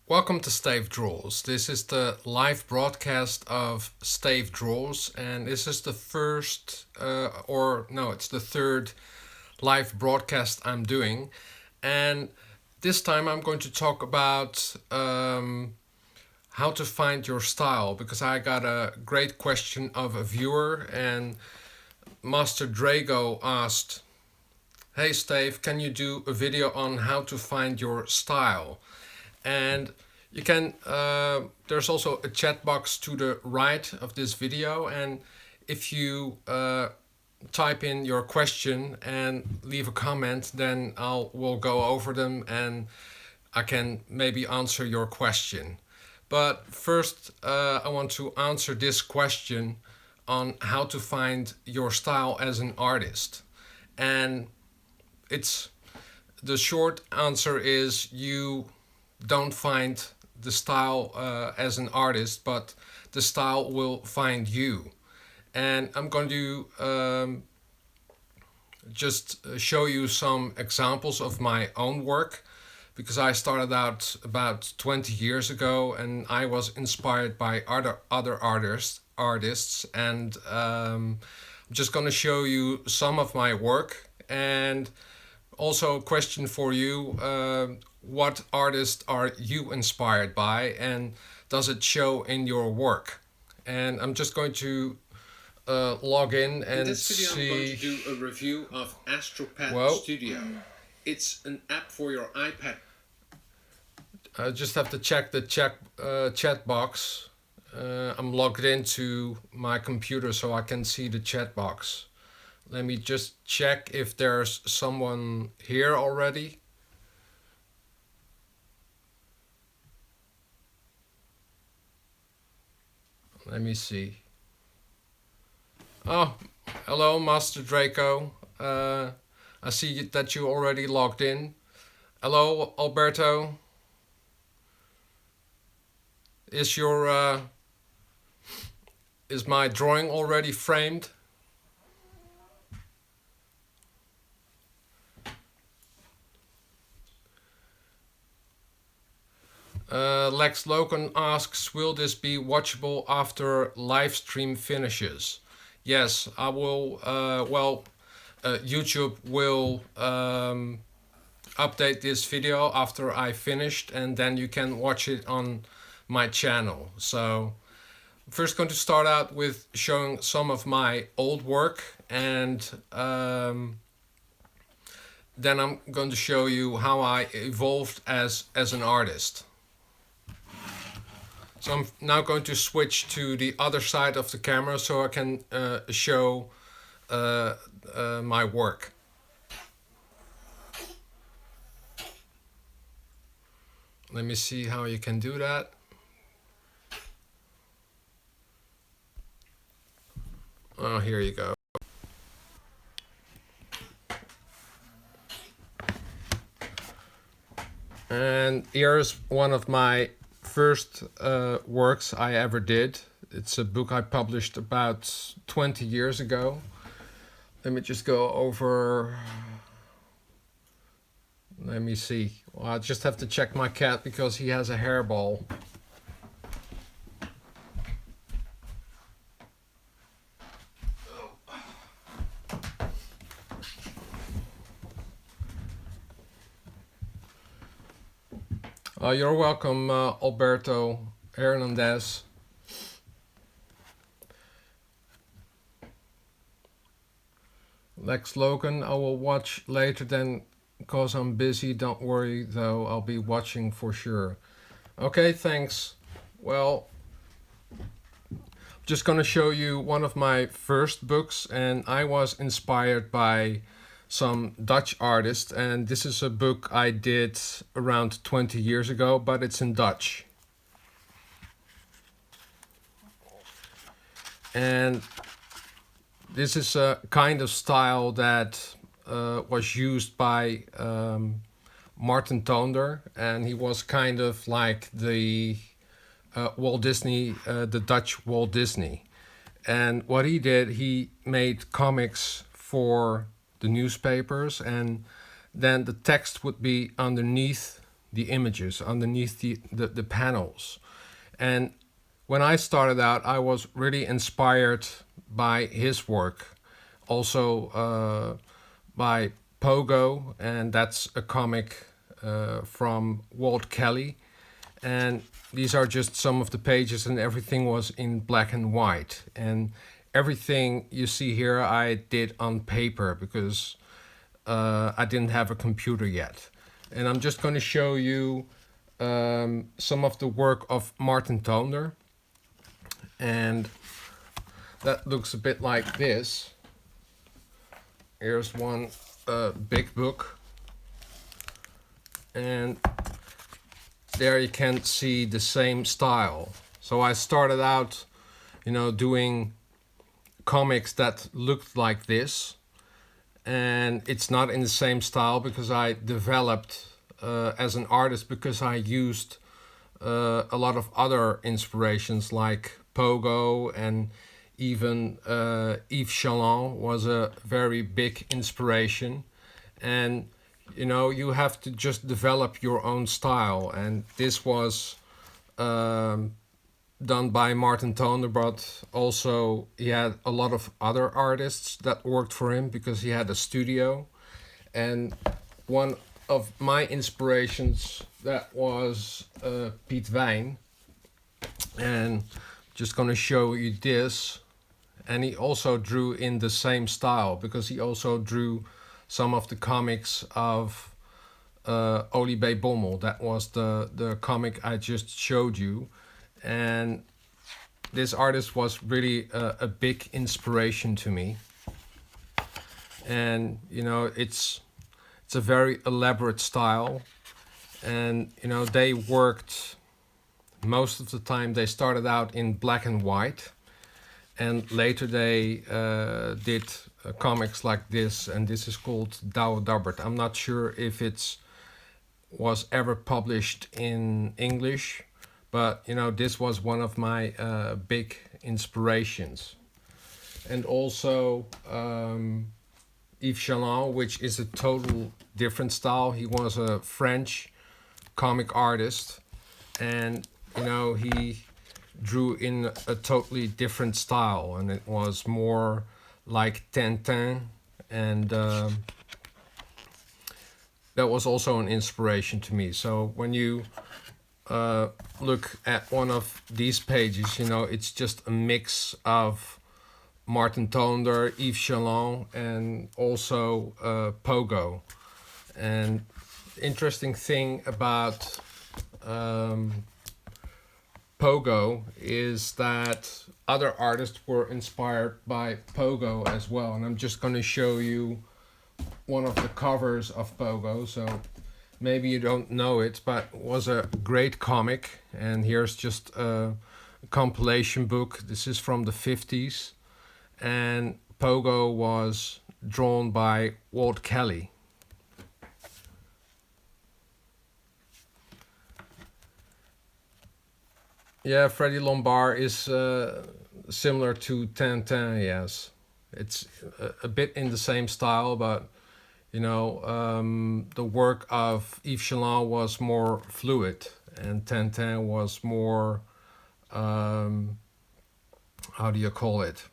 Welcome to Stayf Draws. This is the live broadcast of Stayf Draws, and this is the it's the third live broadcast I'm doing. And this time I'm going to talk about how to find your style, because I got a great question of a viewer, and Master Drago asked, "Hey Steve, can you do a video on how to find your style?" And you can there's also a chat box to the right of this video, and if you type in your question and leave a comment, then we'll go over them and I can maybe answer your question. But first, I want to answer this question on how to find your style as an artist. And it's the short answer is you don't find the style as an artist, but the style will find you. And I'm going to just show you some examples of my own work, because I started out about 20 years ago and I was inspired by other artists, and I'm just going to show you some of my work. And also a question for you, what artist are you inspired by, and does it show in your work? And I'm just going to log in and In this video, see. I'm going to do a review of AstroPad Whoa. Studio. It's an app for your iPad. I just have to check the chat box. I'm logged into my computer so I can see the chat box. Let me just check if there's someone here already. Let me see. Oh, hello, Master Drago. I see that you already logged in. Hello, Alberto. Is your is my drawing already framed? Lex Logan asks, will this be watchable after live stream finishes? Yes, I will. YouTube will update this video after I finished, and then you can watch it on my channel. So I'm first going to start out with showing some of my old work, and then I'm going to show you how I evolved as an artist. So I'm now going to switch to the other side of the camera so I can show my work. Let me see how you can do that. Oh, here you go. And here's one of my first works I ever did. It's a book I published about 20 years ago. Let me just go over. Let me see. Well, I just have to check my cat because he has a hairball. You're welcome, Alberto Hernandez. Lex Logan, I will watch later then because I'm busy. Don't worry though, I'll be watching for sure. Okay, thanks. Well, I'm just gonna show you one of my first books, and I was inspired by some Dutch artists, and this is a book I did around 20 years ago, but it's in Dutch. And this is a kind of style that was used by Marten Toonder, and he was kind of like the Walt Disney, the Dutch Walt Disney. And what he did, he made comics for the newspapers, and then the text would be underneath the images, underneath the panels. And when I started out, I was really inspired by his work, also by Pogo, and that's a comic from Walt Kelly. And these are just some of the pages, and everything was in black and white. And everything you see here I did on paper because I didn't have a computer yet. And I'm just going to show you some of the work of Marten Toonder. And that looks a bit like this. Here's one big book. And there you can see the same style. So I started out, doing comics that looked like this. And it's not in the same style because I developed as an artist, because I used a lot of other inspirations like Pogo, and even Yves Chaland was a very big inspiration. And you have to just develop your own style, and this was done by Marten Toonder, but also he had a lot of other artists that worked for him because he had a studio. And one of my inspirations, that was Piet Wijn, and just gonna show you this. And he also drew in the same style because he also drew some of the comics of Olivier Bommel. That was the comic I just showed you. And this artist was really a big inspiration to me. And it's a very elaborate style. And they worked most of the time. They started out in black and white, and later they did comics like this, and this is called Douwe Dabbert. I'm not sure if it was ever published in English, but this was one of my big inspirations. And also Yves Chaland, which is a total different style. He was a French comic artist, and he drew in a totally different style, and it was more like Tintin, and that was also an inspiration to me. So when you look at one of these pages, it's just a mix of Marten Toonder, Yves Chaland, and also Pogo. And the interesting thing about Pogo is that other artists were inspired by Pogo as well. And I'm just going to show you one of the covers of Pogo. So maybe you don't know it, but it was a great comic. And here's just a compilation book. This is from the 50s. And Pogo was drawn by Walt Kelly. Yeah, Freddie Lombard is similar to Tintin, yes. It's a bit in the same style, but the work of Yves Chaland was more fluid, and Tintin was more, how do you call it?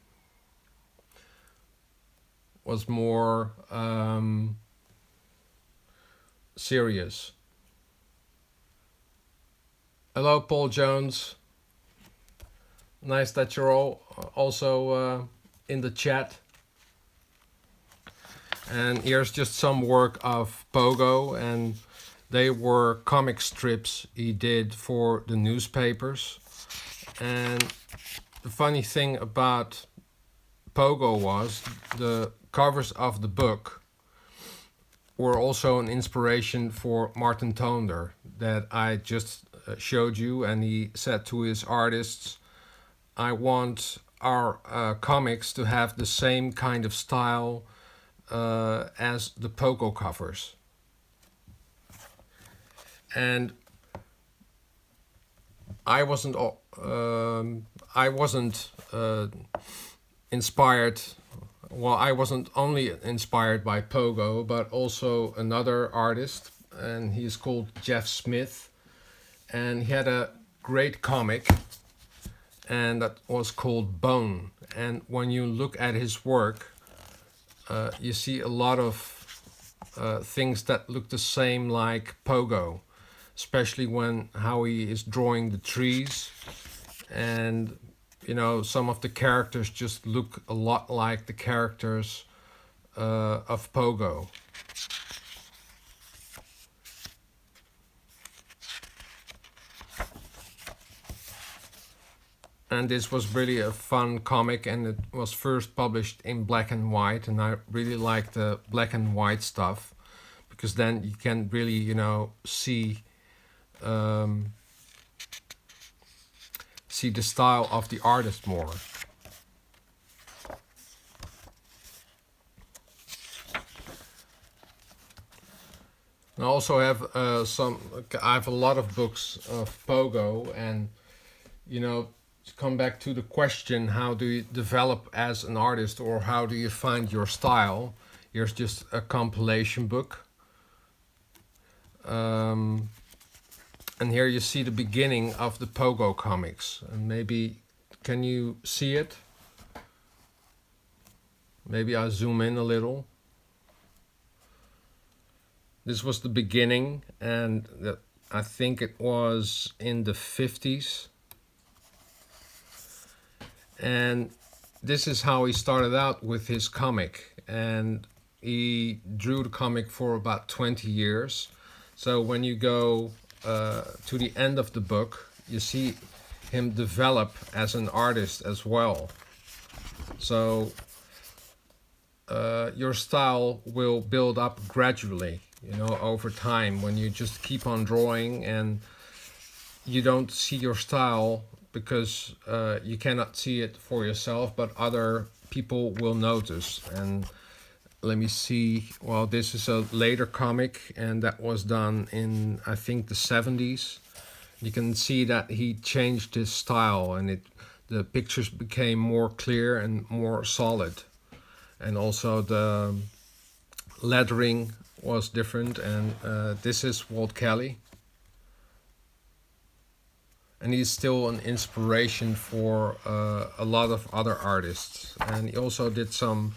Was more serious. Hello, Paul Jones. Nice that you're all also in the chat. And here's just some work of Pogo, and they were comic strips he did for the newspapers. And the funny thing about Pogo was the covers of the book were also an inspiration for Marten Toonder that I just showed you. And he said to his artists, I want our comics to have the same kind of style as the Pogo covers. And I wasn't inspired. Well, I wasn't only inspired by Pogo, but also another artist and he's called Jeff Smith, and he had a great comic, and that was called Bone. And when you look at his work, you see a lot of things that look the same like Pogo, especially when how he is drawing the trees, and some of the characters just look a lot like the characters of Pogo. And this was really a fun comic, and it was first published in black and white, and I really like the black and white stuff because then you can really see see the style of the artist more. I also have I have a lot of books of Pogo, and to come back to the question, how do you develop as an artist, or how do you find your style? Here's just a compilation book. And here you see the beginning of the Pogo comics. And maybe, can you see it? Maybe I'll zoom in a little. This was the beginning, and I think it was in the 50s. And this is how he started out with his comic, and he drew the comic for about 20 years. So when you go to the end of the book, you see him develop as an artist as well. So your style will build up gradually, over time, when you just keep on drawing and you don't see your style because you cannot see it for yourself, but other people will notice. And let me see, well, this is a later comic, and that was done in, I think, the 70s. You can see that he changed his style, and the pictures became more clear and more solid. And also the lettering was different, and this is Walt Kelly. And he's still an inspiration for a lot of other artists. And he also did some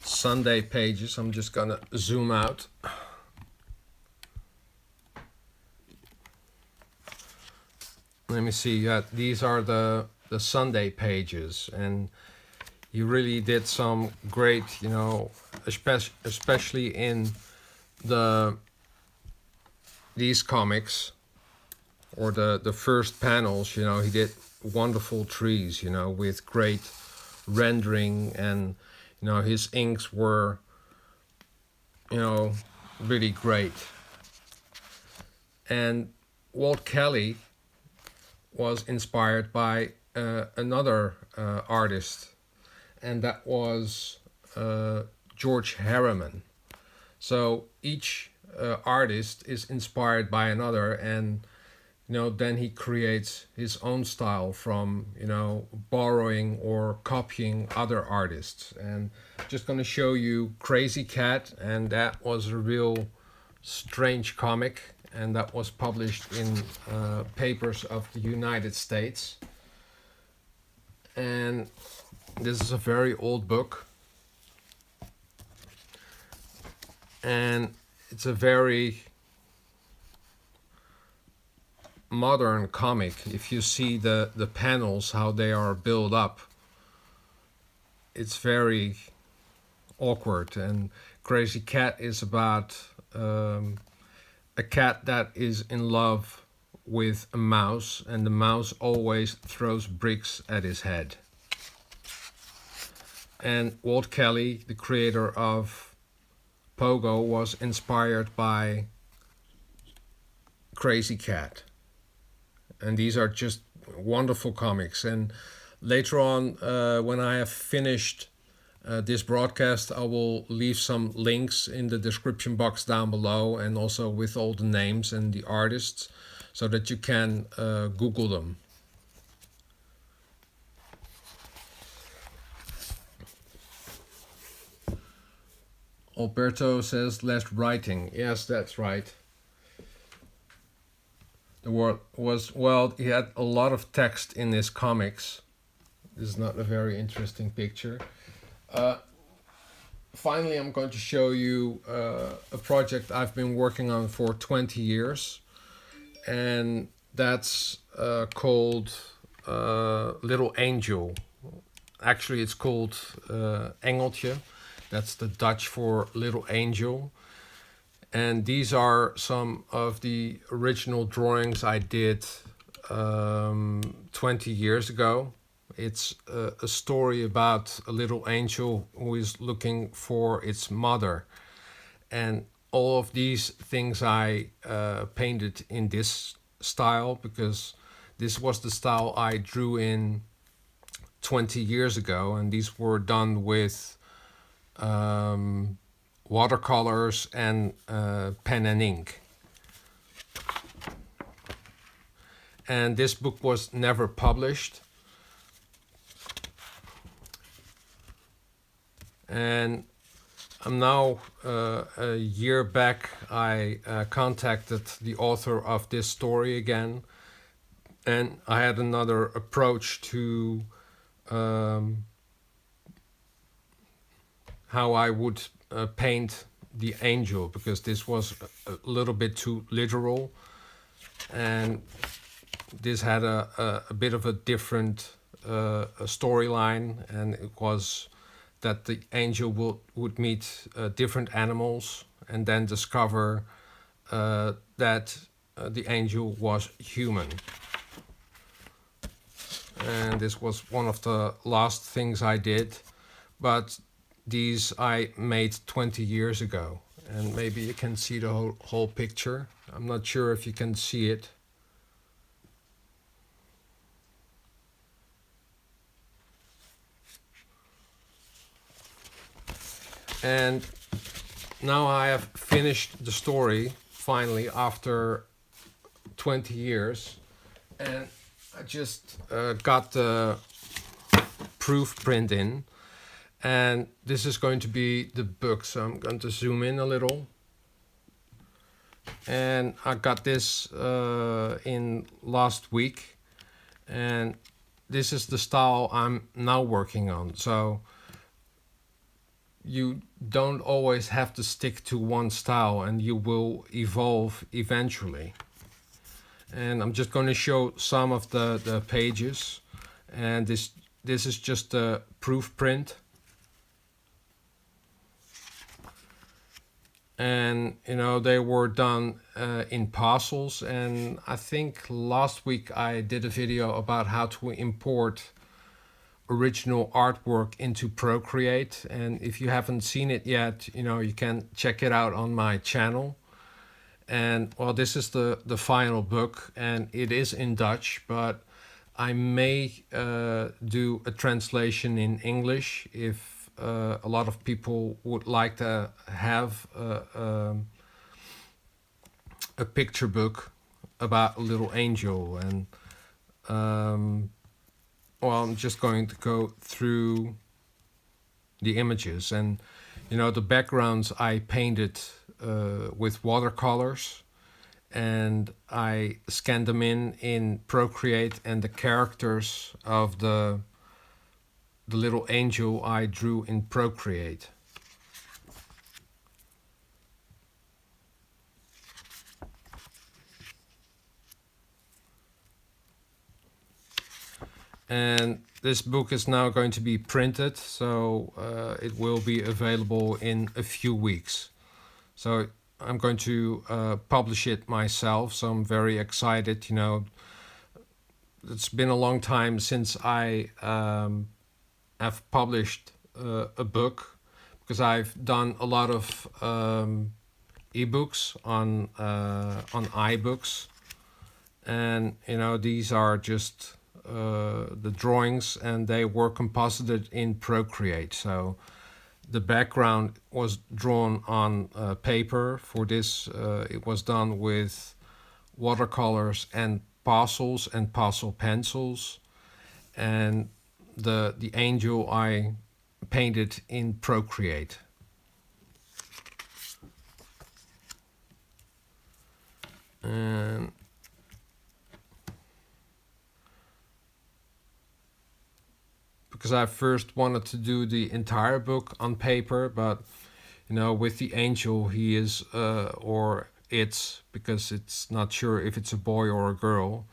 Sunday pages. I'm just gonna zoom out. Let me see, these are the Sunday pages. And he really did some great, especially in these comics, or the first panels, he did wonderful trees, with great rendering, and his inks were really great. And Walt Kelly was inspired by another artist, and that was George Harriman. So each artist is inspired by another, and then he creates his own style from borrowing or copying other artists. And just going to show you Crazy Cat, and that was a real strange comic, and that was published in papers of the United States. And this is a very old book, and it's a very modern comic. If you see the panels, how they are built up, it's very awkward. And Crazy Cat is about a cat that is in love with a mouse, and the mouse always throws bricks at his head. And Walt Kelly, the creator of Pogo, was inspired by Crazy Cat. And these are just wonderful comics. And later on, when I have finished this broadcast, I will leave some links in the description box down below, and also with all the names and the artists, so that you can Google them. Alberto says less writing. Yes, that's right. was, well, he had a lot of text in his comics. This is not a very interesting picture. Finally, I'm going to show you a project I've been working on for 20 years. And that's called Little Angel. Actually, it's called Engeltje. That's the Dutch for Little Angel. And these are some of the original drawings I did 20 years ago. It's a story about a little angel who is looking for its mother. And all of these things I painted in this style because this was the style I drew in 20 years ago, and these were done with watercolors and pen and ink. And this book was never published. And I'm now a year back. I contacted the author of this story again, and I had another approach to how I would paint the angel, because this was a little bit too literal, and this had a bit of a different storyline, and it was that the angel would meet different animals and then discover that the angel was human. And this was one of the last things I did, but these I made 20 years ago. And maybe you can see the whole picture. I'm not sure if you can see it. And now I have finished the story, finally, after 20 years. And I just got the proof print in. And this is going to be the book, so I'm going to zoom in a little. And I got this in last week. And this is the style I'm now working on. So you don't always have to stick to one style, and you will evolve eventually. And I'm just going to show some of the pages. And this is just a proof print. And you know, they were done in parcels. And I think last week I did a video about how to import original artwork into Procreate, and if you haven't seen it yet, you know, you can check it out on my channel. And well, this is the final book, and it is in Dutch, but I may do a translation in English if a lot of people would like to have a picture book about a little angel. And well, I'm just going to go through the images. And you know, the backgrounds I painted with watercolors, and I scanned them in Procreate, and the characters of the little angel I drew in Procreate. And this book is now going to be printed, so it will be available in a few weeks. So I'm going to publish it myself, so I'm very excited. You know, it's been a long time since I have published a book, because I've done a lot of iBooks on iBooks, and you know, these are just the drawings, and they were composited in Procreate. So the background was drawn on paper. For this, it was done with watercolors and parcels and parcel pencils. And the angel I painted in Procreate. And because I first wanted to do the entire book on paper, but with the angel, he is or it's, because it's not sure if it's a boy or a girl,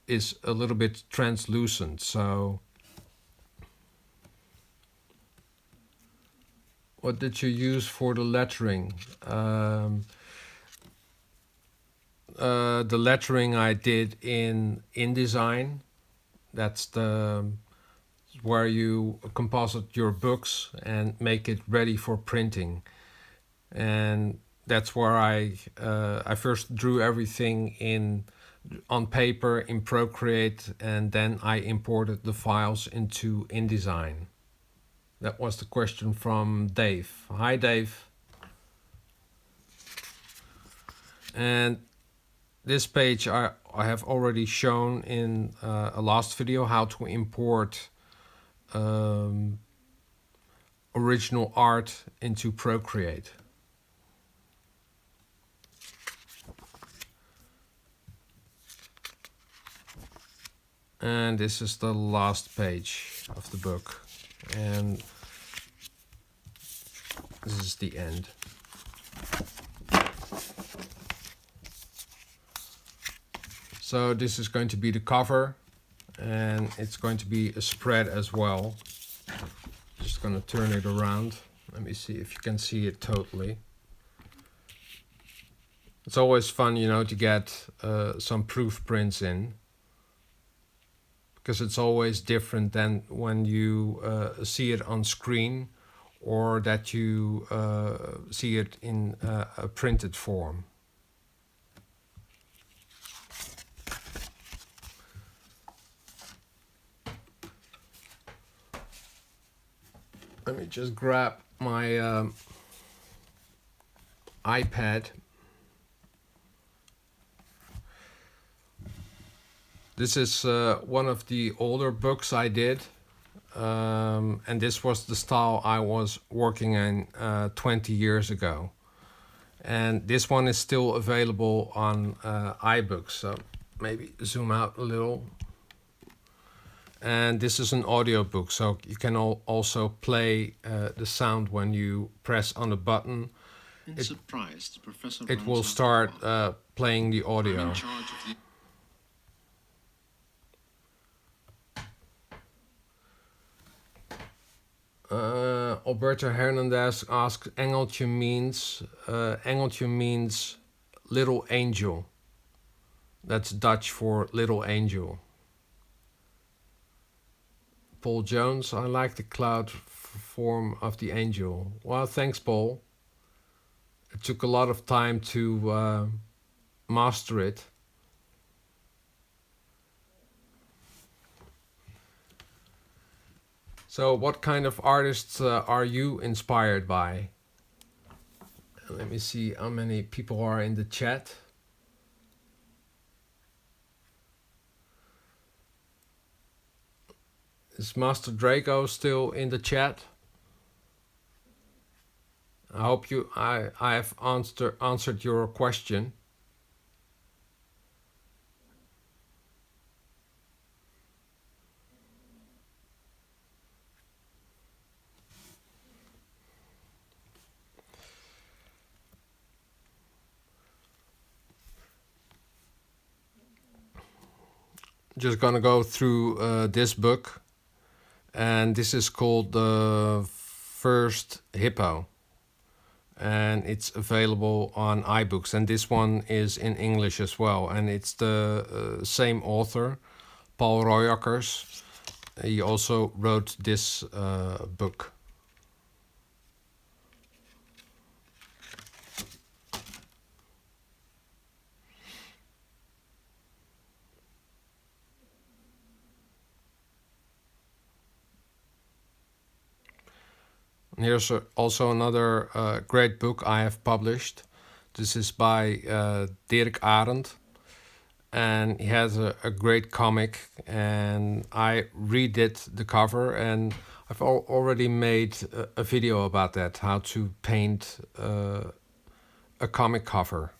is a little bit translucent. So what did you use for the lettering? The lettering I did in InDesign. That's the where you composite your books and make it ready for printing. And that's where I first drew everything on paper in Procreate, and then I imported the files into InDesign. That was the question from Dave. Hi, Dave. And this page I have already shown in a last video, how to import original art into Procreate. And this is the last page of the book, and this is the end. So this is going to be the cover, and it's going to be a spread as well. Just gonna turn it around. Let me see if you can see it totally. It's always fun, to get some proof prints in, because it's always different than when you see it on screen, or that you see it in a printed form. Let me just grab my iPad. This is one of the older books I did, and this was the style I was working in 20 years ago. And this one is still available on iBooks, so maybe zoom out a little. And this is an audiobook, so you can also play the sound when you press on the button. It will start playing the audio. Alberto Hernandez asks, Engeltje means little angel. That's Dutch for little angel. Paul Jones, I like the cloud form of the angel. Well, thanks, Paul. It took a lot of time to master it. So what kind of artists are you inspired by? Let me see how many people are in the chat. Is Master Drago still in the chat? I hope I have answered your question. Just gonna go through this book, and this is called The First Hippo, and it's available on iBooks, and this one is in English as well, and it's the same author, Paul Royakkers. He also wrote this book. Here's also another great book I have published. This is by Dirk Arendt, and he has a great comic, and I redid the cover, and I've already made a video about that, how to paint a comic cover.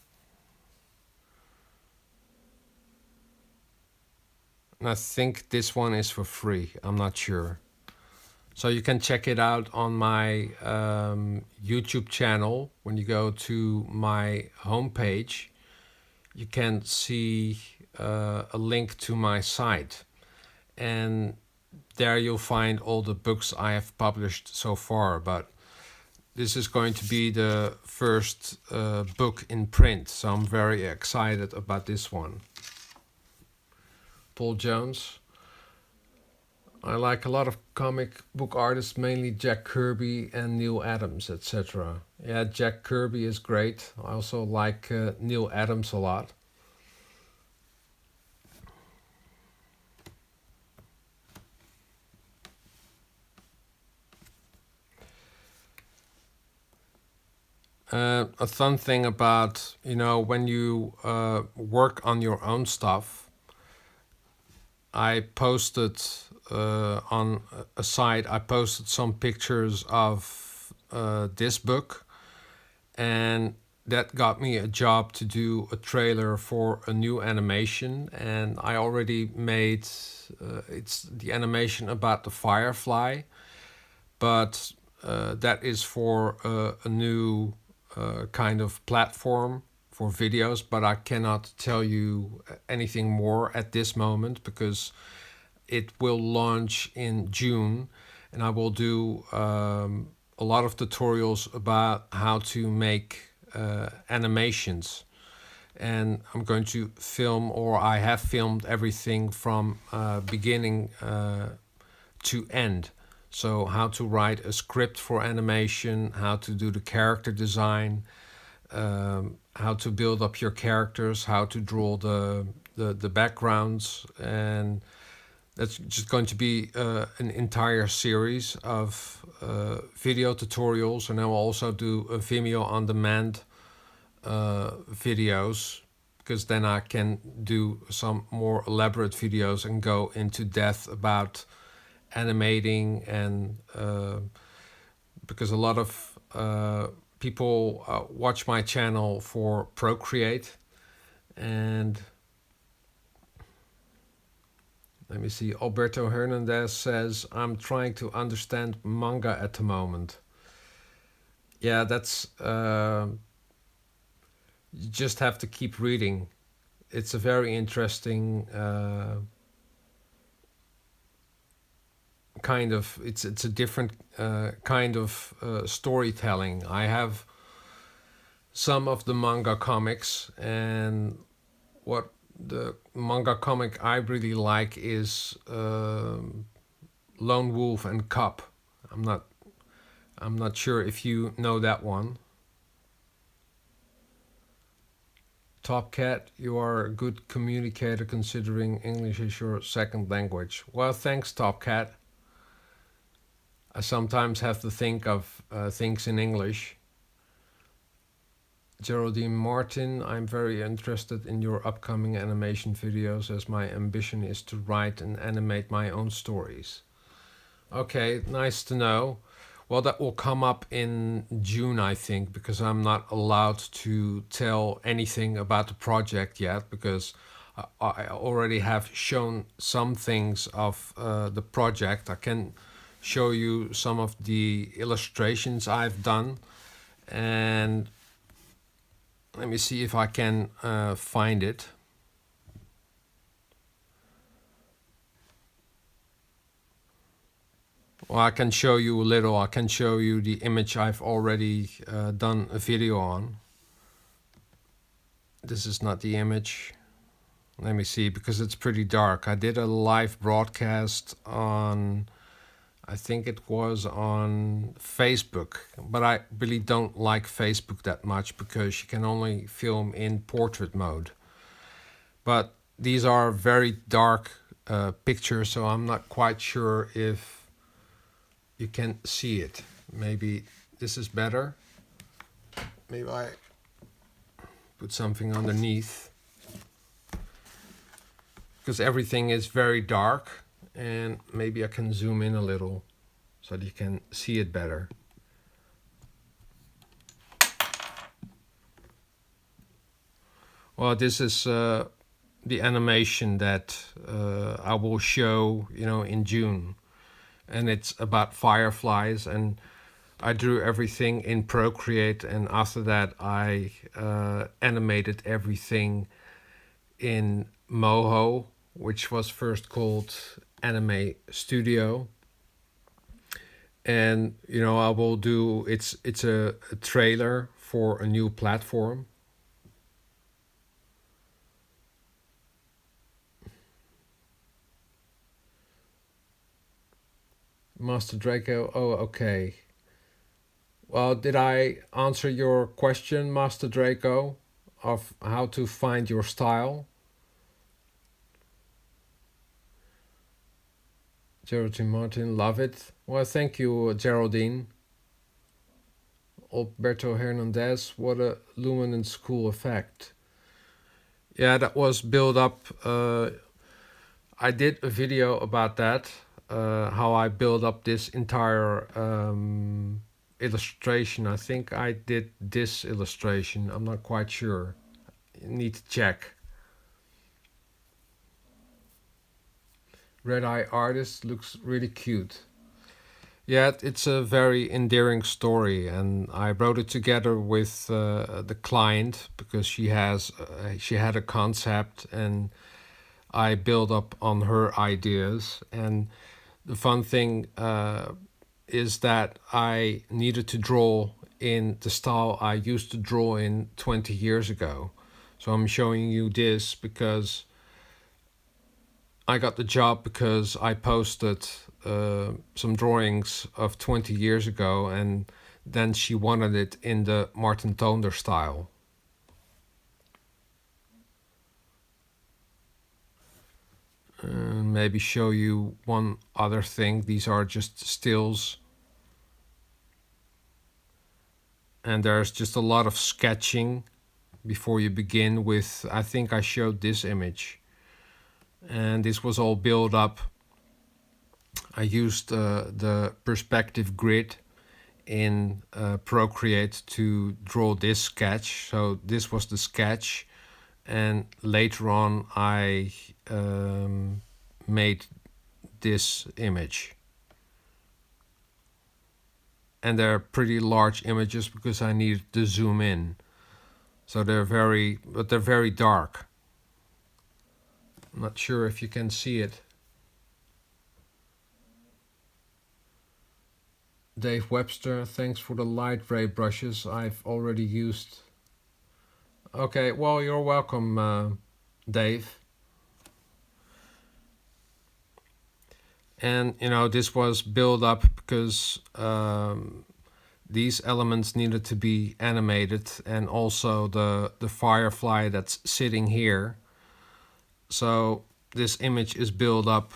And I think this one is for free, I'm not sure. So you can check it out on my YouTube channel. When you go to my homepage, you can see a link to my site. And there you'll find all the books I have published so far. But this is going to be the first book in print, so I'm very excited about this one. Paul Jones. I like a lot of comic book artists, mainly Jack Kirby and Neil Adams, etc. Yeah, Jack Kirby is great. I also like Neil Adams a lot. A fun thing about, when you work on your own stuff, I posted on a site, I posted some pictures of this book, and that got me a job to do a trailer for a new animation. And I already made, it's the animation about the firefly, but that is for a new kind of platform for videos, but I cannot tell you anything more at this moment because it will launch in June, and I will do a lot of tutorials about how to make animations. And I'm going to film, or I have filmed everything from beginning to end. So how to write a script for animation, how to do the character design, how to build up your characters, how to draw the backgrounds. And that's just going to be an entire series of video tutorials. And I will also do a Vimeo on demand videos, because then I can do some more elaborate videos and go into depth about animating. And because a lot of people watch my channel for Procreate. And let me see, Alberto Hernandez says, I'm trying to understand manga at the moment. Yeah, that's you just have to keep reading. It's a very interesting kind of, it's a different kind of storytelling. I have some of the manga comics, and what the manga comic I really like is Lone Wolf and Cub. I'm not sure if you know that one. Top Cat, you are a good communicator considering English is your second language. Well, thanks, Top Cat. I sometimes have to think of things in English. Geraldine Martin, I'm very interested in your upcoming animation videos, as my ambition is to write and animate my own stories. Okay, nice to know. Well, that will come up in June, I think, because I'm not allowed to tell anything about the project yet, because I already have shown some things of the project. I can show you some of the illustrations I've done, and let me see if I can find it. Well, I can show you a little. I can show you the image I've already done a video on. This is not the image. Let me see, because it's pretty dark. I did a live broadcast on, I think it was on Facebook, but I really don't like Facebook that much because you can only film in portrait mode. But these are very dark pictures, so I'm not quite sure if you can see it. Maybe this is better. Maybe I put something underneath, because everything is very dark, and maybe I can zoom in a little so that you can see it better. Well, this is the animation that I will show, in June. and it's about fireflies. And I drew everything in Procreate, and after that I animated everything in Moho, which was first called Anime Studio. And I will do it's a trailer for a new platform. Master Drago. Oh, okay. Well, did I answer your question, Master Draco, of how to find your style? Geraldine Martin, love it. Well, thank you, Geraldine. Alberto Hernandez, what a luminance cool effect. Yeah, that was built up. I did a video about that, how I build up this entire illustration. I think I did this illustration. I'm not quite sure. You need to check. Red Eye Artist looks really cute. Yeah, it's a very endearing story, and I wrote it together with the client because she had a concept, and I build up on her ideas. And the fun thing is that I needed to draw in the style I used to draw in 20 years ago. So I'm showing you this because I got the job because I posted some drawings of 20 years ago, and then she wanted it in the Marten Toonder style. Maybe show you one other thing. These are just stills. And there's just a lot of sketching before you begin with. I think I showed this image. And this was all built up. I used the perspective grid in Procreate to draw this sketch. So this was the sketch, and later on I made this image. And they're pretty large images because I needed to zoom in. So they're very dark. I'm not sure if you can see it. Dave Webster, thanks for the light ray brushes. I've already used. Okay, well, you're welcome, Dave. And this was built up because these elements needed to be animated, and also the firefly that's sitting here. So this image is built up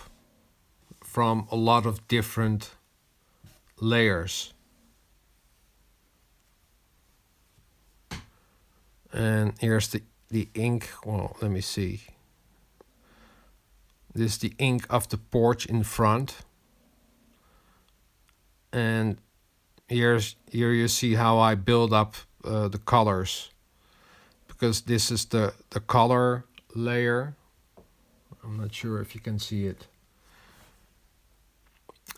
from a lot of different layers. And here's the ink. Well, let me see. This is the ink of the porch in front. And here you see how I build up the colors. Because this is the color layer. I'm not sure if you can see it.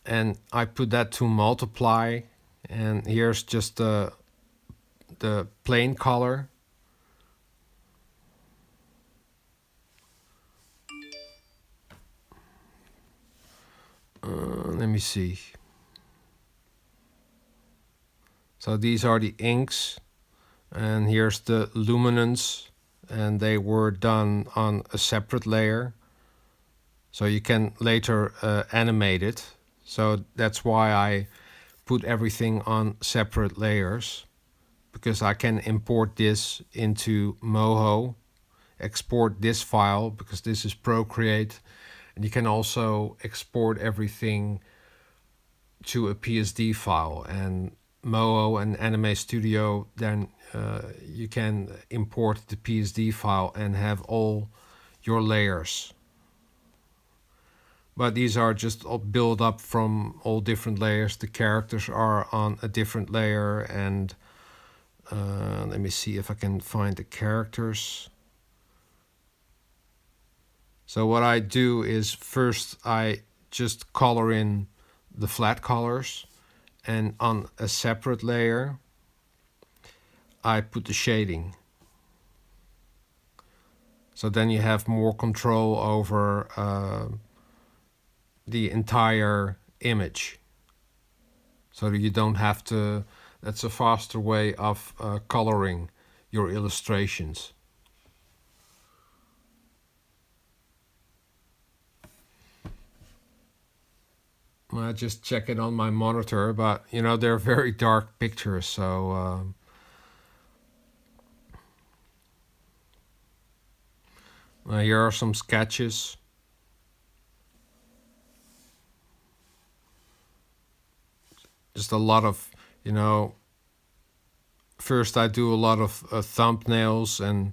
And I put that to multiply. And here's just the plain color. Let me see. So these are the inks, and here's the luminance, and they were done on a separate layer. So you can later animate it. So that's why I put everything on separate layers, because I can import this into Moho, export this file because this is Procreate. And you can also export everything to a PSD file. And Moho and Anime Studio, then you can import the PSD file and have all your layers. But these are just all built up from all different layers. The characters are on a different layer. And let me see if I can find the characters. So what I do is first I just color in the flat colors, and on a separate layer I put the shading. So then you have more control over the entire image. So that you don't have to, that's a faster way of coloring your illustrations. I just check it on my monitor, but you know, they're very dark pictures, so here are some sketches. Just a lot of, you know, first I do a lot of thumbnails, and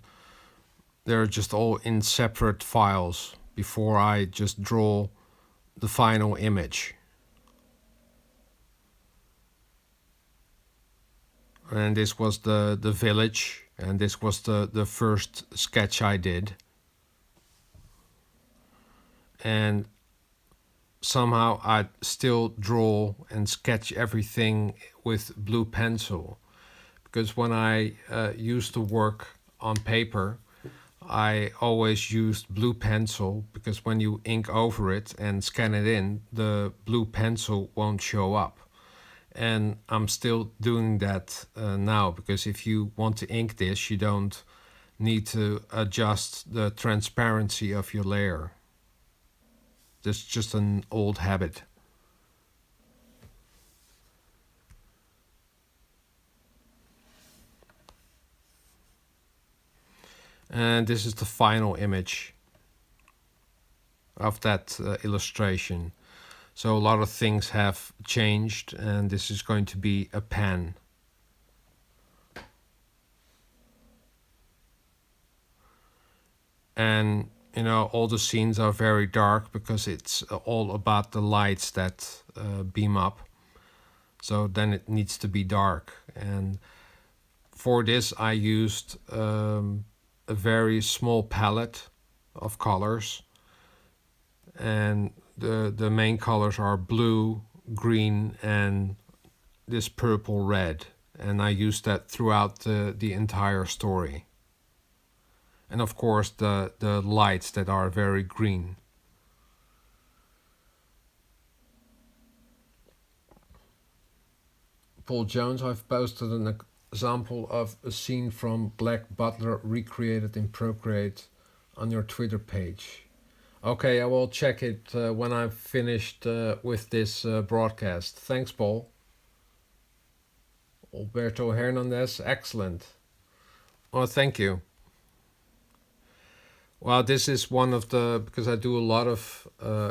they're just all in separate files before I just draw the final image. And this was the village, and this was the first sketch I did. And somehow I still draw and sketch everything with blue pencil, because when I used to work on paper, I always used blue pencil, because when you ink over it and scan it in, the blue pencil won't show up. And I'm still doing that now, because if you want to ink this, you don't need to adjust the transparency of your layer. That's just an old habit. And this is the final image of that illustration. So a lot of things have changed, and this is going to be a pen. And you know, all the scenes are very dark because it's all about the lights that beam up. So then it needs to be dark. And for this I used a very small palette of colors. And the main colors are blue, green, and this purple red. And I used that throughout the entire story. And of course the lights that are very green. Paul Jones, I've posted an example of a scene from Black Butler recreated in Procreate on your Twitter page. Okay, I will check it when I've finished with this broadcast. Thanks, Paul. Alberto Hernandez, excellent. Well, thank you. Well, this is one of the, because I do a lot of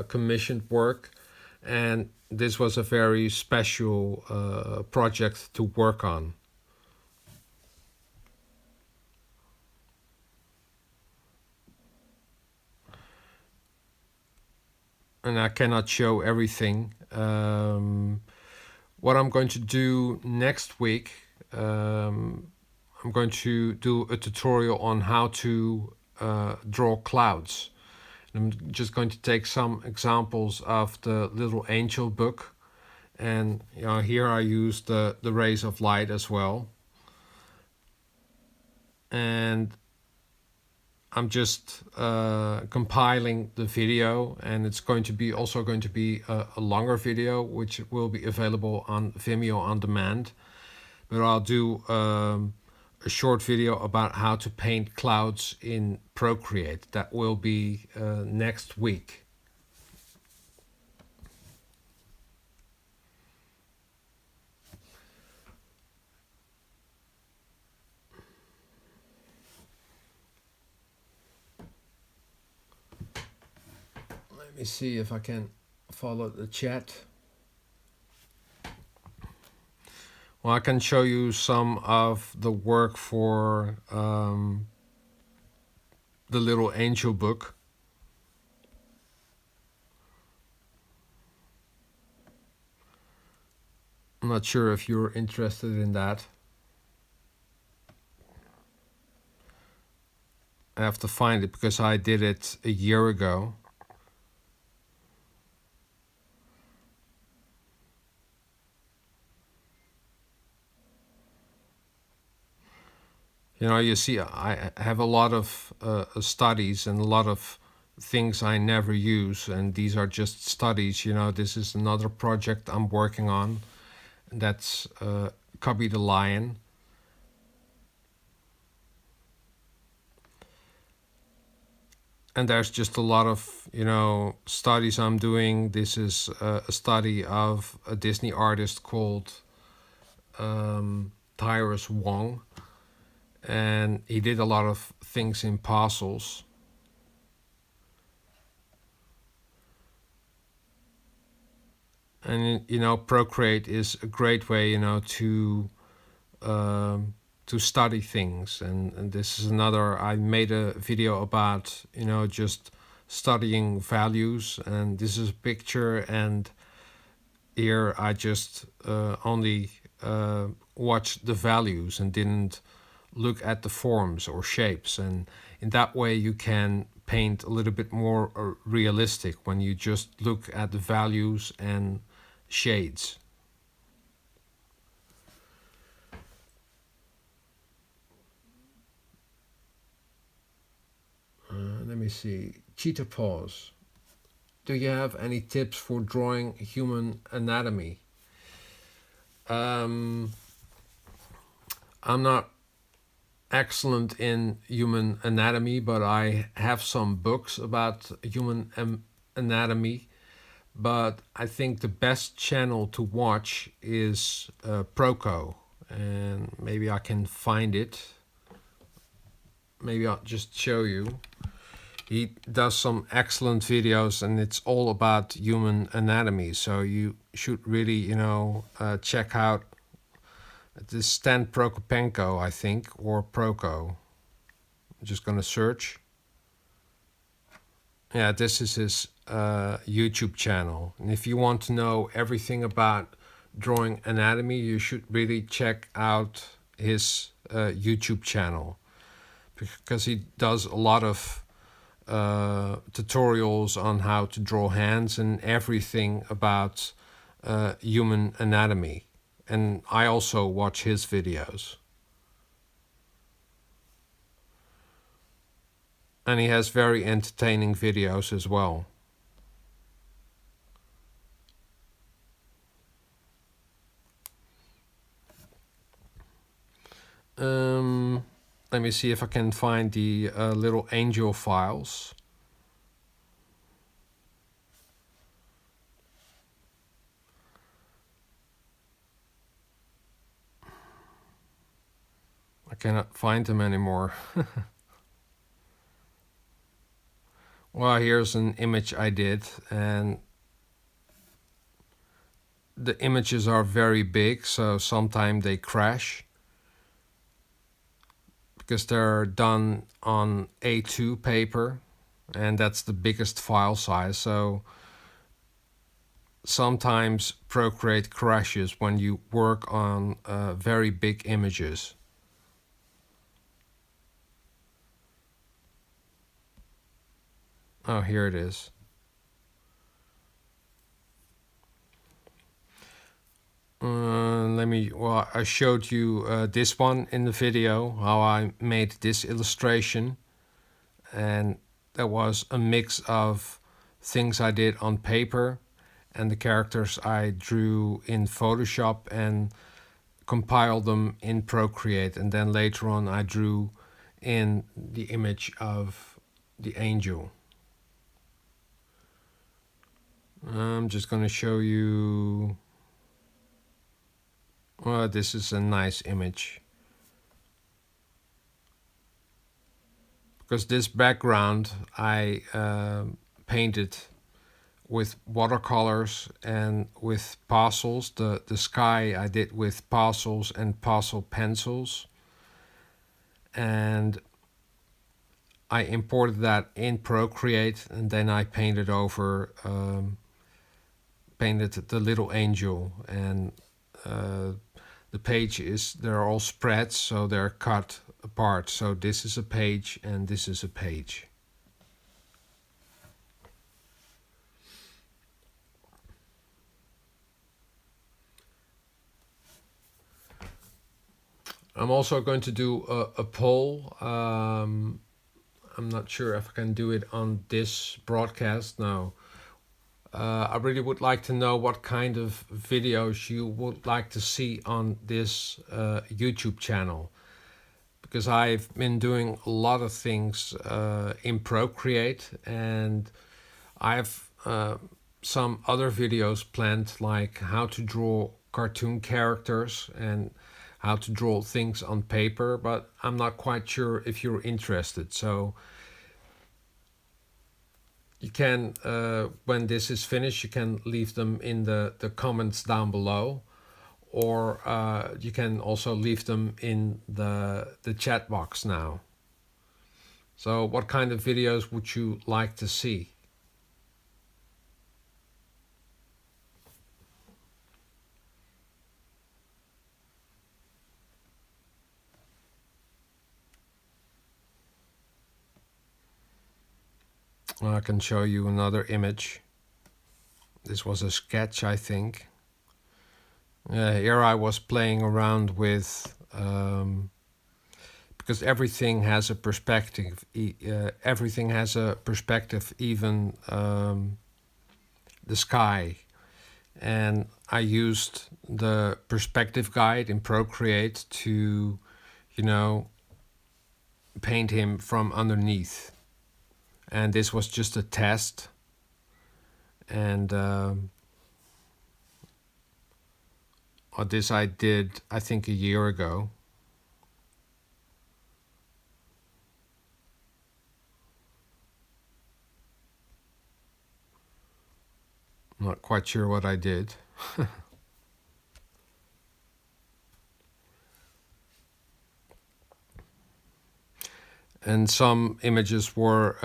commissioned work, and this was a very special project to work on. And I cannot show everything. What I'm going to do next week, I'm going to do a tutorial on how to draw clouds. I'm just going to take some examples of the Little Angel book, and you know, here I use the rays of light as well. And I'm just compiling the video, and it's going to be also going to be a longer video, which will be available on Vimeo on demand. But I'll do a short video about how to paint clouds in Procreate. That will be next week. Let me see if I can follow the chat. Well, I can show you some of the work for the Little Angel book. I'm not sure if you're interested in that. I have to find it because I did it a year ago. You know, you see, I have a lot of studies and a lot of things I never use, and these are just studies. You know, this is another project I'm working on. That's Cubby the Lion. And there's just a lot of, you know, studies I'm doing. This is a study of a Disney artist called Tyrus Wong, and he did a lot of things in parcels. And you know, Procreate is a great way, you know, to study things. And this is another. I made a video about, you know, just studying values, and this is a picture. And here I just only watched the values and didn't look at the forms or shapes. And in that way, you can paint a little bit more realistic when you just look at the values and shades. Let me see. Cheetah paws. Do you have any tips for drawing human anatomy? I'm not excellent in human anatomy, but I have some books about human anatomy. But I think the best channel to watch is Pogo, and maybe I can find it. Maybe I'll just show you. He does some excellent videos, and it's all about human anatomy. So you should really, you know, check out this Stan Prokopenko, I think, or Pogo. I'm just gonna search. Yeah, this is his YouTube channel. And if you want to know everything about drawing anatomy, you should really check out his YouTube channel, because he does a lot of tutorials on how to draw hands and everything about human anatomy. And I also watch his videos. And he has very entertaining videos as well. Let me see if I can find the little angel files. I cannot find them anymore. Well, here's an image I did, and the images are very big, so sometimes they crash because they're done on A2 paper, and that's the biggest file size. So sometimes Procreate crashes when you work on very big images. Oh, here it is. Well, I showed you this one in the video, how I made this illustration. And that was a mix of things I did on paper and the characters I drew in Photoshop and compiled them in Procreate. And then later on I drew in the image of the angel. I'm just going to show you. Well, this is a nice image. Because this background I painted with watercolors and with parcels. The sky I did with parcels and parcel pencils. And I imported that in Procreate, and then I painted over, painted the little angel. And the pages, they're all spreads, so they're cut apart. So this is a page and this is a page. I'm also going to do a poll. I'm not sure if I can do it on this broadcast now. I really would like to know what kind of videos you would like to see on this YouTube channel. Because I've been doing a lot of things in Procreate, and I have some other videos planned, like how to draw cartoon characters and how to draw things on paper, but I'm not quite sure if you're interested. So you can, when this is finished, you can leave them in the comments down below, or you can also leave them in the chat box now. So what kind of videos would you like to see? I can show you another image. This was a sketch, I think. Here I was playing around with, because everything has a perspective. Everything has a perspective, even the sky. And I used the perspective guide in Procreate to, paint him from underneath. And this was just a test. And this I did, I think, a year ago. I'm not quite sure what I did. And some images were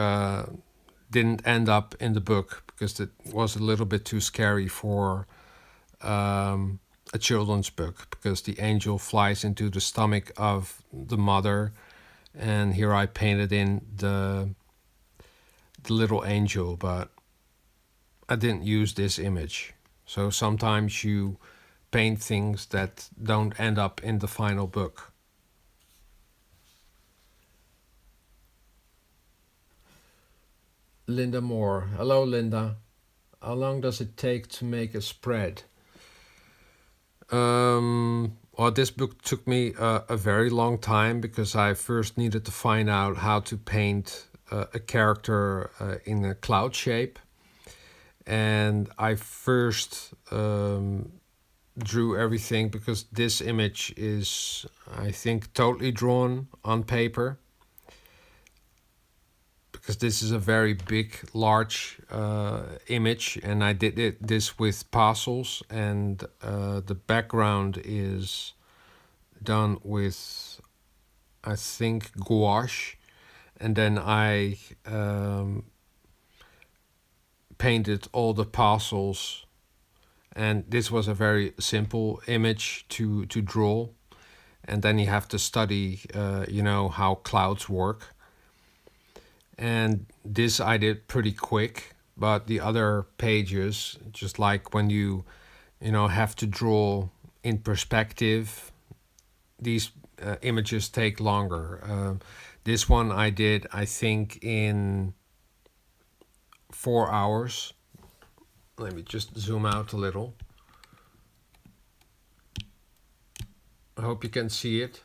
didn't end up in the book because it was a little bit too scary for a children's book, because the angel flies into the stomach of the mother, and here I painted in the little angel, but I didn't use this image. So sometimes you paint things that don't end up in the final book. Linda Moore. Hello, Linda. How long does it take to make a spread? Well, this book took me a very long time, because I first needed to find out how to paint a character in a cloud shape. And I first drew everything, because this image is, I think, totally drawn on paper. Because this is a very big, large image, and I did this with parcels, and the background is done with, I think, gouache, and then I painted all the parcels, and this was a very simple image to draw, and then you have to study, how clouds work. And this I did pretty quick, but the other pages, just like when you have to draw in perspective, these images take longer. This one I did, I think, in 4 hours. Let me just zoom out a little. I hope you can see it.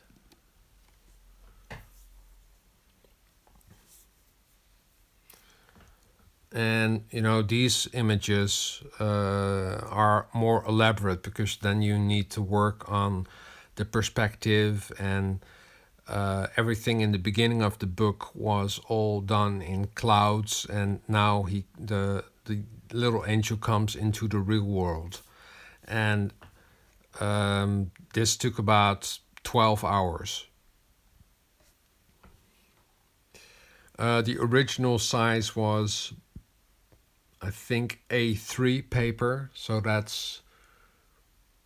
And these images are more elaborate, because then you need to work on the perspective, and everything in the beginning of the book was all done in clouds, and now the little angel comes into the real world, and this took about 12 hours. The original size was, I think, A3 paper, so that's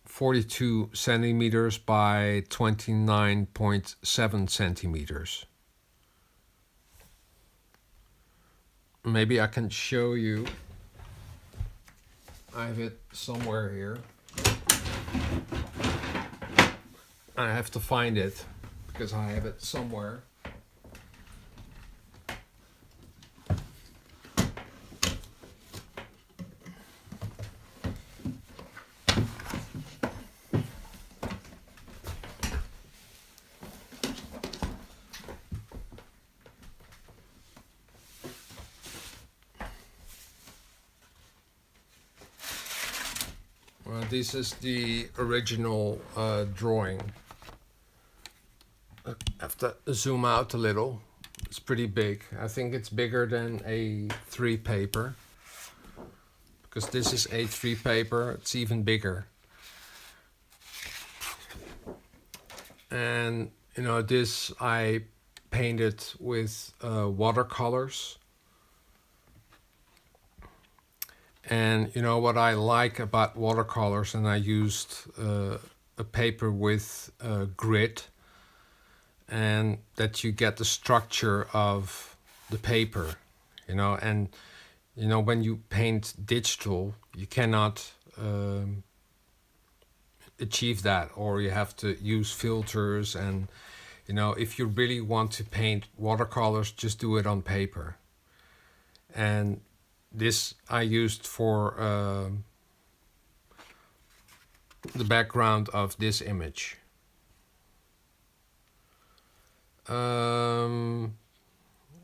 42 centimeters by 29.7 centimeters. Maybe I can show you. I have it somewhere here. I have to find it. because I have it somewhere. This is the original drawing. I have to zoom out a little. It's pretty big. I think it's bigger than A3 paper. Because this is A3 paper, it's even bigger. And you know, this I painted with watercolors. And you know what I like about watercolors, and I used a paper with grit, and that you get the structure of the paper, you know. And you know, when you paint digital, you cannot achieve that, or you have to use filters. And you know, if you really want to paint watercolors, just do it on paper. And this I used for the background of this image. Well,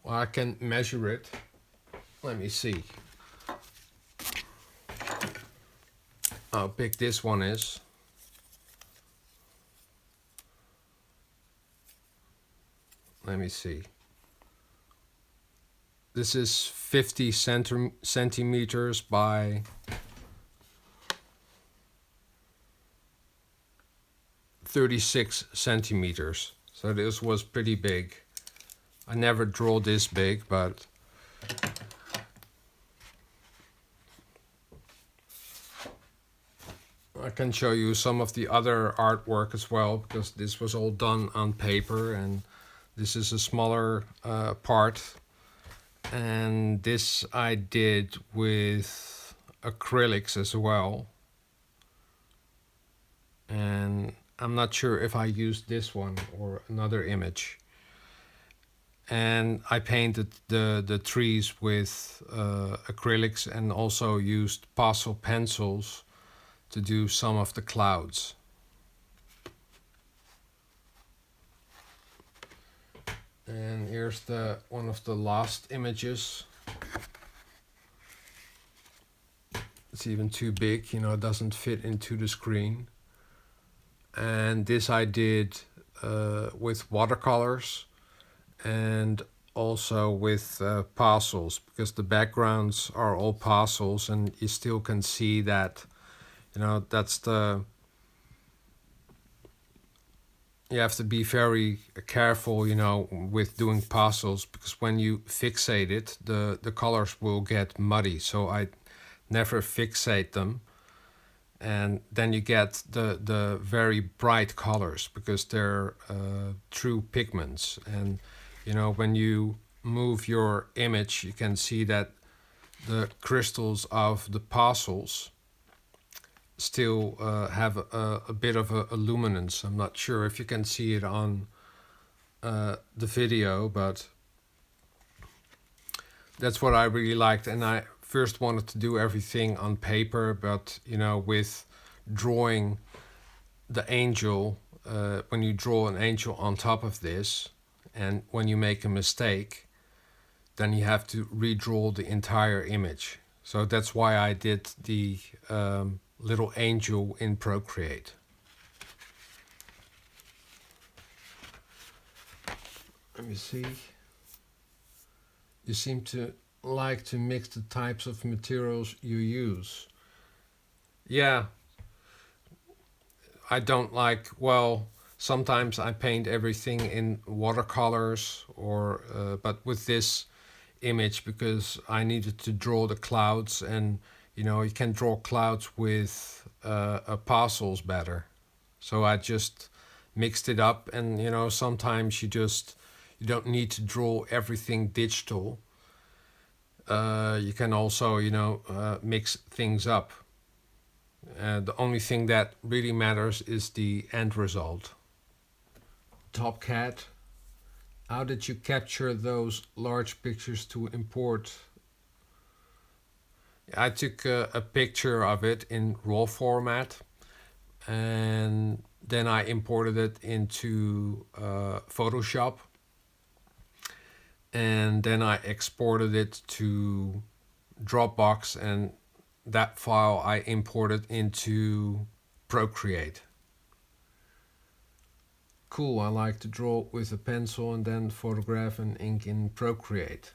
I can measure it. Let me see how big this one is. Let me see. This is 50 centimeters by 36 centimeters. So this was pretty big. I never draw this big, but I can show you some of the other artwork as well, because this was all done on paper, and this is a smaller part. And this I did with acrylics as well. And I'm not sure if I used this one or another image. And I painted the trees with acrylics, and also used pastel pencils to do some of the clouds. And here's one of the last images. It's even too big, you know, it doesn't fit into the screen. And this I did with watercolors, and also with pastels, because the backgrounds are all pastels, and you still can see that, you know, that's you have to be very careful, you know, with doing pastels, because when you fixate it, the colors will get muddy. So I never fixate them, and then you get the very bright colors, because they're true pigments. And you know, when you move your image, you can see that the crystals of the pastels still have a bit of a luminance. I'm not sure if you can see it on the video, but that's what I really liked. And I first wanted to do everything on paper, but you know, with drawing the angel, when you draw an angel on top of this, and when you make a mistake, then you have to redraw the entire image. So that's why I did the little angel in Procreate. Let me see. You seem to like to mix the types of materials you use. Yeah. I don't like, well, sometimes I paint everything in watercolors, or but with this image, because I needed to draw the clouds, and you know, you can draw clouds with pastels better. So I just mixed it up, and you know, sometimes you don't need to draw everything digital. You can also, you know, mix things up. The only thing that really matters is the end result. Top Cat. How did you capture those large pictures to import? I took a picture of it in RAW format, and then I imported it into Photoshop, and then I exported it to Dropbox, and that file I imported into Procreate. Cool, I like to draw with a pencil and then photograph and ink in Procreate.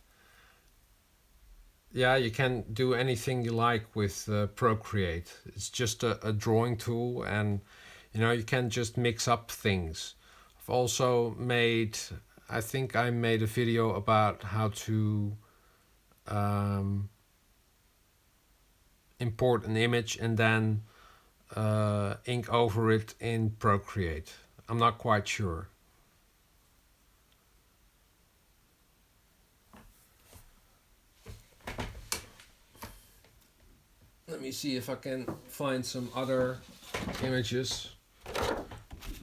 Yeah, you can do anything you like with Procreate. It's just a drawing tool, and you can just mix up things. I've also made, I think I made a video about how to import an image and then ink over it in Procreate. I'm not quite sure. Let me see if I can find some other images.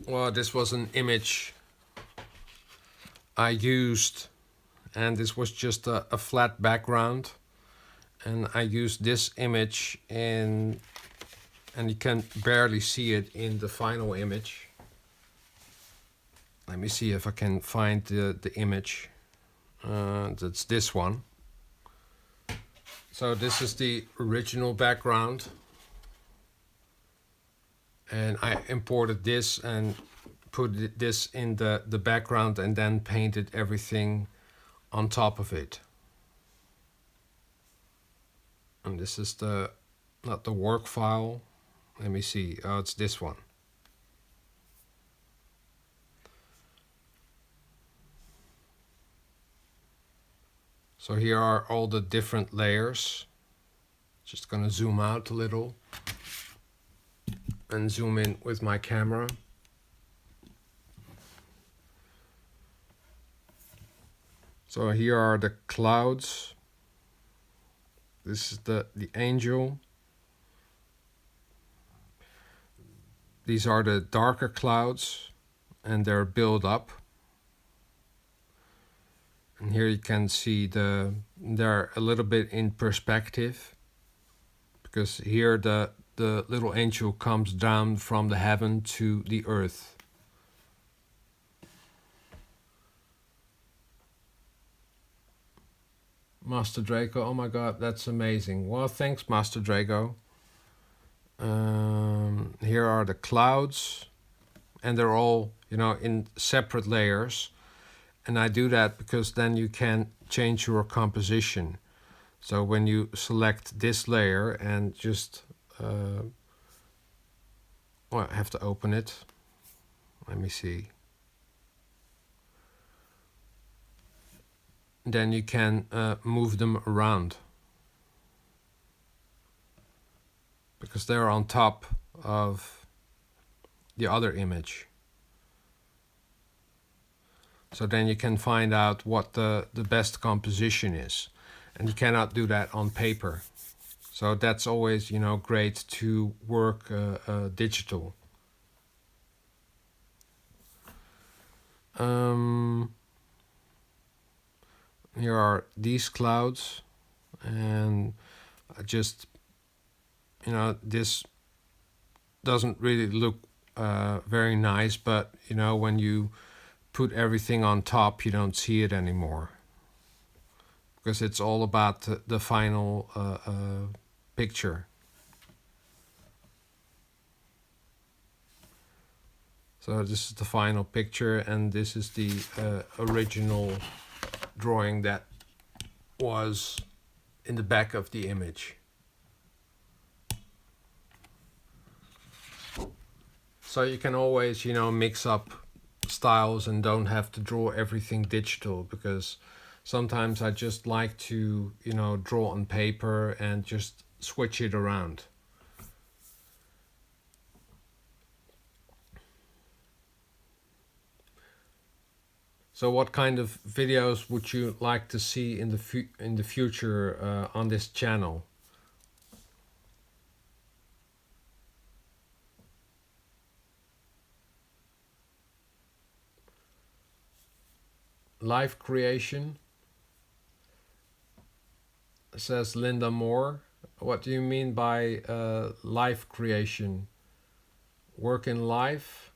Well, this was an image I used, and this was just a flat background, and I used this image in, and you can barely see it in the final image. Let me see if I can find the image. That's this one. So this is the original background, and I imported this and put this in the background and then painted everything on top of it. And this is not the work file. Let me see. Oh, it's this one. So here are all the different layers. Just gonna zoom out a little and zoom in with my camera. So here are the clouds. This is the angel. These are the darker clouds, and they're built up. And here you can see they're a little bit in perspective, because here the little angel comes down from the heaven to the earth. Master Drago, oh my god, that's amazing. Well, thanks, Master Drago. Here are the clouds, and they're all, in separate layers. And I do that because then you can change your composition. So when you select this layer and just, well, I have to open it. Let me see. Then you can move them around, because they're on top of the other image. So then you can find out what the best composition is. And you cannot do that on paper. So that's always, great to work digital. Here are these clouds, and I just, this doesn't really look very nice, but when you put everything on top, you don't see it anymore, because it's all about the final picture. So this is the final picture, and this is the original drawing that was in the back of the image. So you can always, mix up styles and don't have to draw everything digital, because sometimes I just like to, draw on paper and just switch it around. So what kind of videos would you like to see in the future on this channel? live creation, says Linda Moore. What do you mean by live creation? Work in life?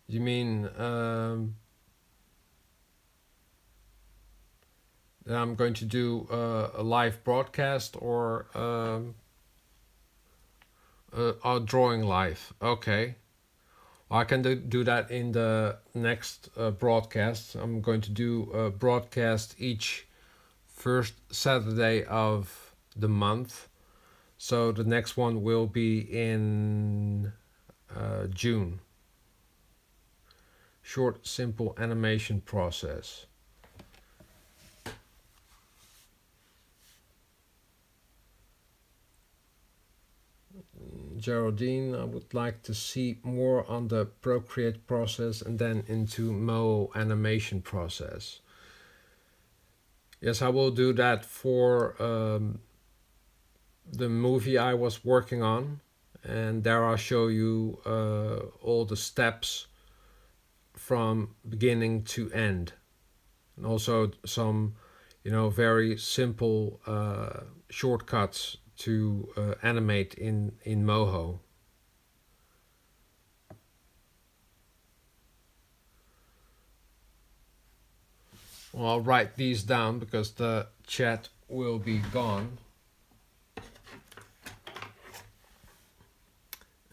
You mean that I'm going to do a live broadcast or drawing live? Okay. Well, I can do that in the next broadcast. I'm going to do a broadcast each first Saturday of the month. So the next one will be in June. Short, simple animation process. Geraldine, I would like to see more on the Procreate process and then into Mo animation process. Yes, I will do that for the movie I was working on, and there I'll show you all the steps from beginning to end, and also some, very simple shortcuts to animate in Moho. Well, I'll write these down because the chat will be gone.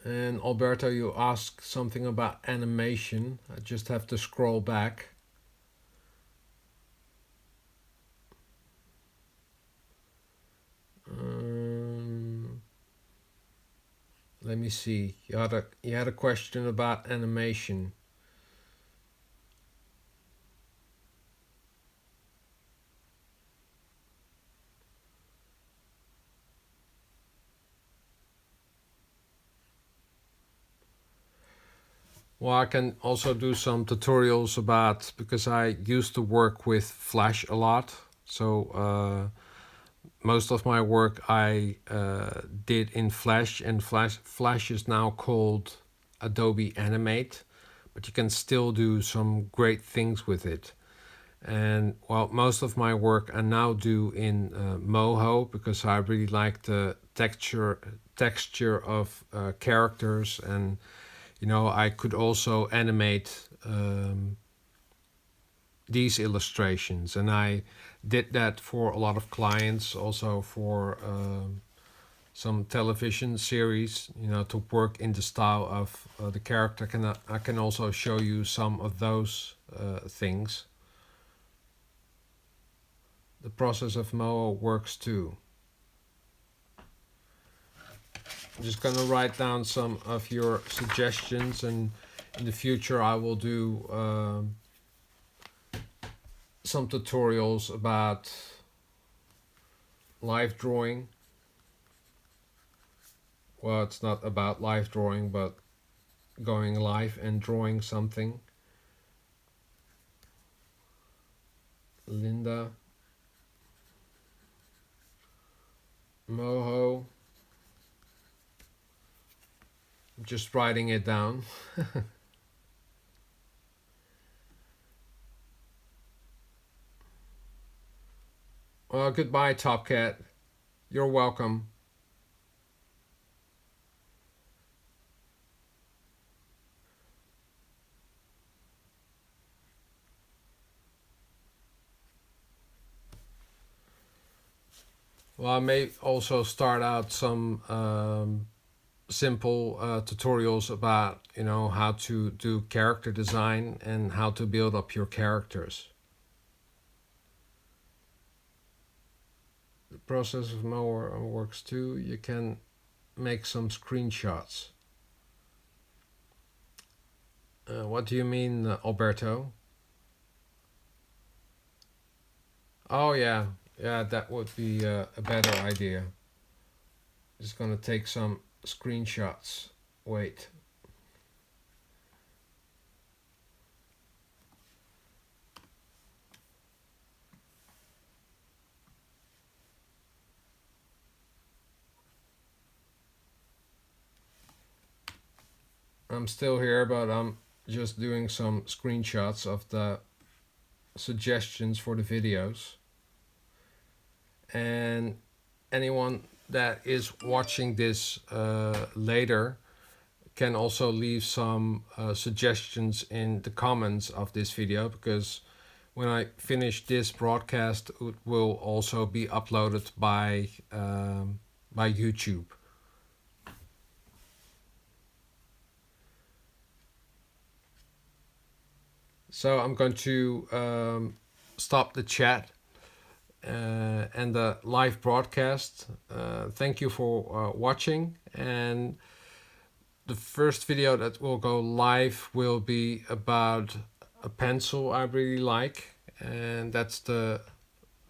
And Alberto, you asked something about animation. I just have to scroll back. Let me see. You had a question about animation. Well, I can also do some tutorials about, because I used to work with Flash a lot. So most of my work I did in Flash, and Flash is now called Adobe Animate, but you can still do some great things with it. And well, most of my work I now do in Moho because I really like the texture of characters, and I could also animate these illustrations, and I did that for a lot of clients, also for some television series, to work in the style of the character. I can also show you some of those things. The process of Moho works too. I'm just gonna write down some of your suggestions, and in the future I will do some tutorials about live drawing. Well, it's not about live drawing, but going live and drawing something. Linda. Moho. I'm just writing it down. Well, goodbye, Top Cat. You're welcome. Well, I may also start out some simple tutorials about, how to do character design and how to build up your characters. The process of Moho works too. You can make some screenshots. What do you mean, Alberto? Oh yeah, that would be a better idea. Just gonna take some screenshots. Wait. I'm still here, but I'm just doing some screenshots of the suggestions for the videos. And anyone that is watching this later can also leave some suggestions in the comments of this video, because when I finish this broadcast, it will also be uploaded by YouTube. So I'm going to stop the chat and the live broadcast. Thank you for watching, and the first video that will go live will be about a pencil I really like, and that's the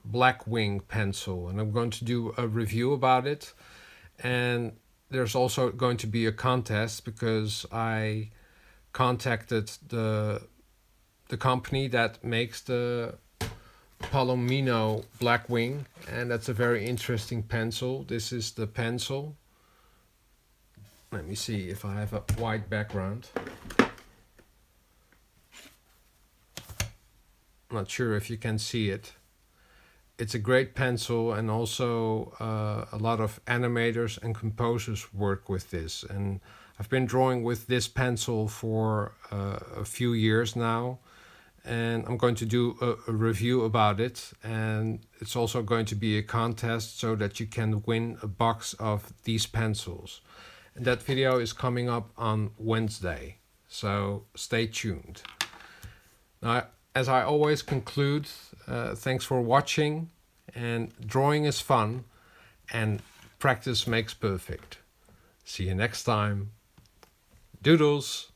Blackwing pencil, and I'm going to do a review about it. And there's also going to be a contest, because I contacted the company that makes the Palomino Blackwing, and that's a very interesting pencil. This is the pencil. Let me see if I have a white background. I'm not sure if you can see it. It's a great pencil, and also a lot of animators and composers work with this. And I've been drawing with this pencil for a few years now, and I'm going to do a review about it. And it's also going to be a contest so that you can win a box of these pencils. And that video is coming up on Wednesday, so stay tuned. Now, as I always conclude, thanks for watching, and drawing is fun, and practice makes perfect. See you next time. Doodles!